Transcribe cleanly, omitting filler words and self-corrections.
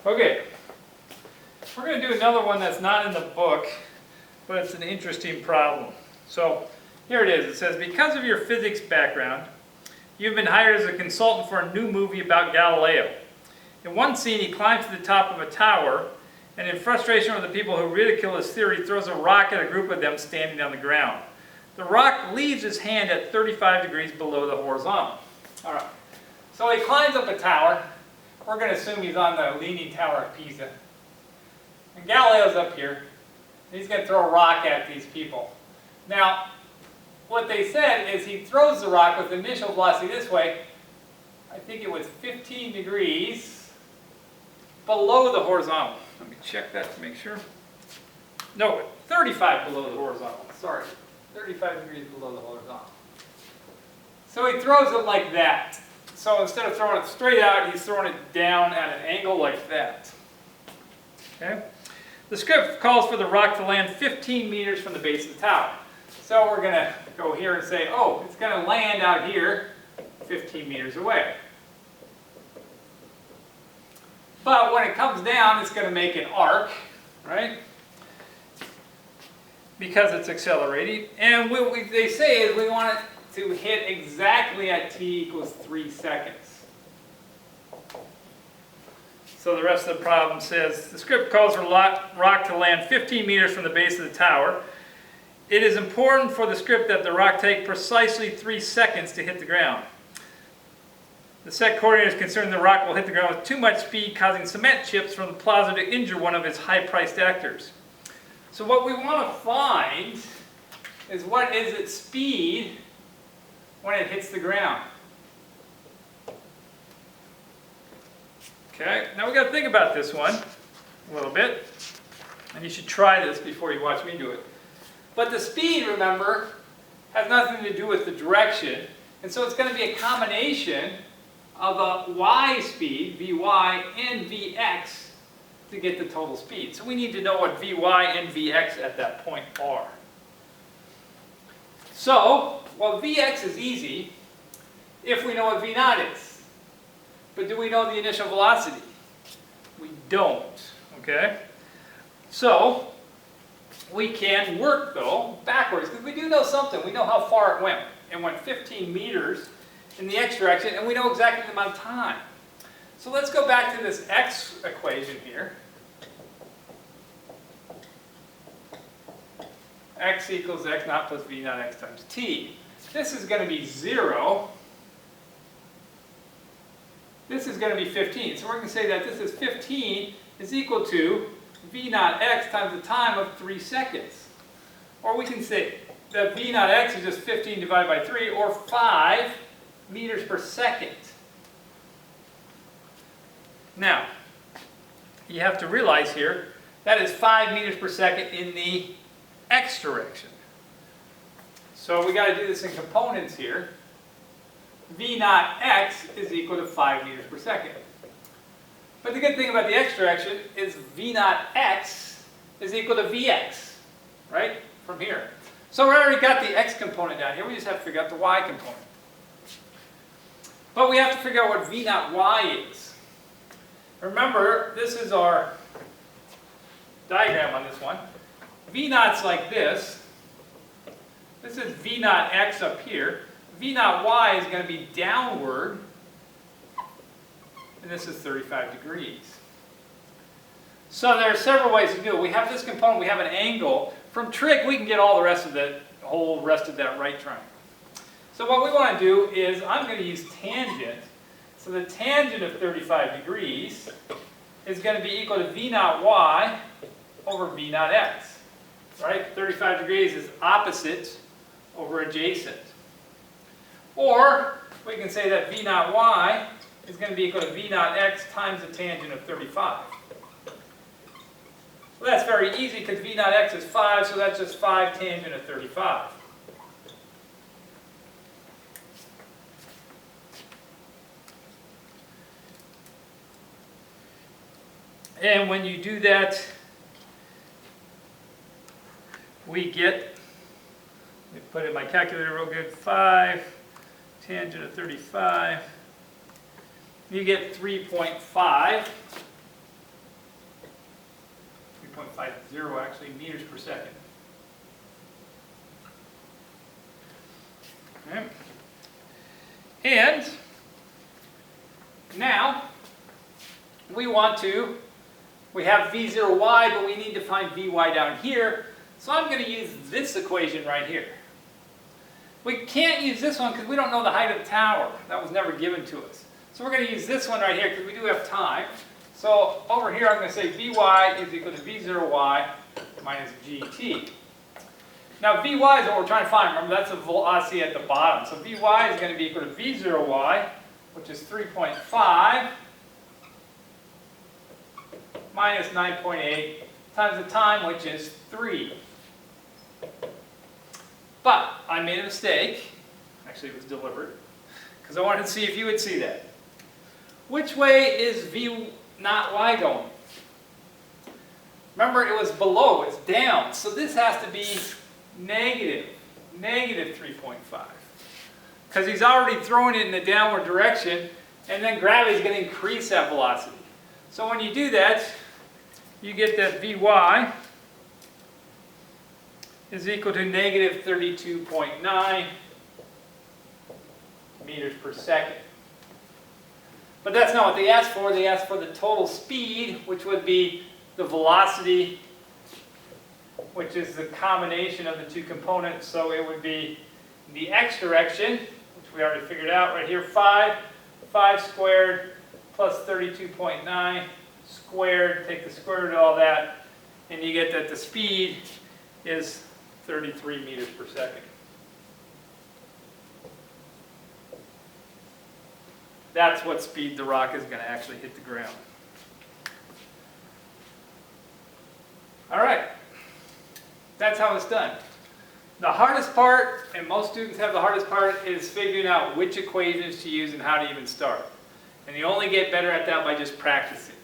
Okay, we're going to do another one that's not in the book, but it's an interesting problem. So here it is. It says, because of your physics background, you've been hired as a consultant for a new movie about Galileo. In one scene, he climbs to the top of a tower, and in frustration with the people who ridicule his theory, throws a rock at a group of them standing on the ground. The rock leaves his hand at 35 degrees below the horizontal. All right, so he climbs up a tower. We're going to assume he's on the Leaning Tower of Pisa. And Galileo's up here. He's going to throw a rock at these people. Now, what they said is he throws the rock with initial velocity this way. I think it was 15 degrees below the horizontal. Let me check that to make sure. No, 35 below the horizontal. Sorry, 35 degrees below the horizontal. So he throws it like that. So instead of throwing it straight out, he's throwing it down at an angle like that. Okay? The script calls for the rock to land 15 meters from the base of the tower. So we're going to go here and say, oh, it's going to land out here 15 meters away. But when it comes down, it's going to make an arc, right? Because it's accelerating. And what they say is we want it to hit exactly at t equals 3 seconds. So the rest of the problem says, the script calls for rock to land 15 meters from the base of the tower. It is important for the script that the rock take precisely 3 seconds to hit the ground. The set coordinator is concerned the rock will hit the ground with too much speed, causing cement chips from the plaza to injure one of its high-priced actors. So what we want to find is what is its speed when it hits the ground. Okay, now we've got to think about this one a little bit. And you should try this before you watch me do it. But the speed, remember, has nothing to do with the direction. And so it's going to be a combination of a y speed, vy, and vx to get the total speed. So we need to know what vy and vx at that point are. So, well, vx is easy if we know what v naught is. But do we know the initial velocity? We don't, okay? So, we can work, though, backwards, because we do know something. We know how far it went. It went 15 meters in the x direction, and we know exactly the amount of time. So let's go back to this x equation here. X equals x naught plus v naught x times t. This is going to be 0. This is going to be 15. So we're going to say that this is 15 is equal to v naught x times the time of 3 seconds. Or we can say that v naught x is just 15 divided by 3, or 5 meters per second. Now, you have to realize here, that is 5 meters per second in the x direction. So we got to do this in components here. V naught x is equal to 5 meters per second. But the good thing about the x direction is v naught x is equal to vx, right? From here. So we already got the x component down here. We just have to figure out the y component. But we have to figure out what v naught y is. Remember, this is our diagram on this one. V naught's like this. This is v naught x up here. V naught y is going to be downward. And this is 35 degrees. So there are several ways to do it. We have this component, we have an angle. From trig, we can get all the rest of the whole rest of that right triangle. So what we want to do is, I'm going to use tangent. So the tangent of 35 degrees is going to be equal to v naught y over v naught x. Right? 35 degrees is opposite over adjacent. Or we can say that v naught y is going to be equal to v naught x times the tangent of 35. Well, that's very easy because v naught x is 5, so that's just 5 tangent of 35. And when you do that, we get, let me put it in my calculator real good, 5 tangent of 35. You get 3.5 3.50 actually meters per second. Okay. And now we have V0y, but we need to find Vy down here. So I'm going to use this equation right here. We can't use this one because we don't know the height of the tower. That was never given to us. So we're going to use this one right here because we do have time. So over here I'm going to say Vy is equal to V0y minus Gt. Now Vy is what we're trying to find. Remember, that's the velocity at the bottom. So Vy is going to be equal to V0y, which is 3.5 minus 9.8 times the time, which is 3. But I made a mistake. Actually, it was deliberate, because I wanted to see if you would see that. Which way is V not y going? Remember, it was below, it's down. So this has to be negative 3.5. Because he's already throwing it in the downward direction, and then gravity is going to increase that velocity. So when you do that, you get that Vy is equal to negative 32.9 meters per second. But that's not what they asked for. They asked for the total speed, which would be the velocity, which is the combination of the two components. So it would be the x direction, which we already figured out right here, 5 squared plus 32.9 squared. Take the square root of all that, and you get that the speed is 33 meters per second. That's what speed the rock is going to actually hit the ground. All right, that's how it's done. The hardest part, and most students have the hardest part, is figuring out which equations to use and how to even start. And you only get better at that by just practicing.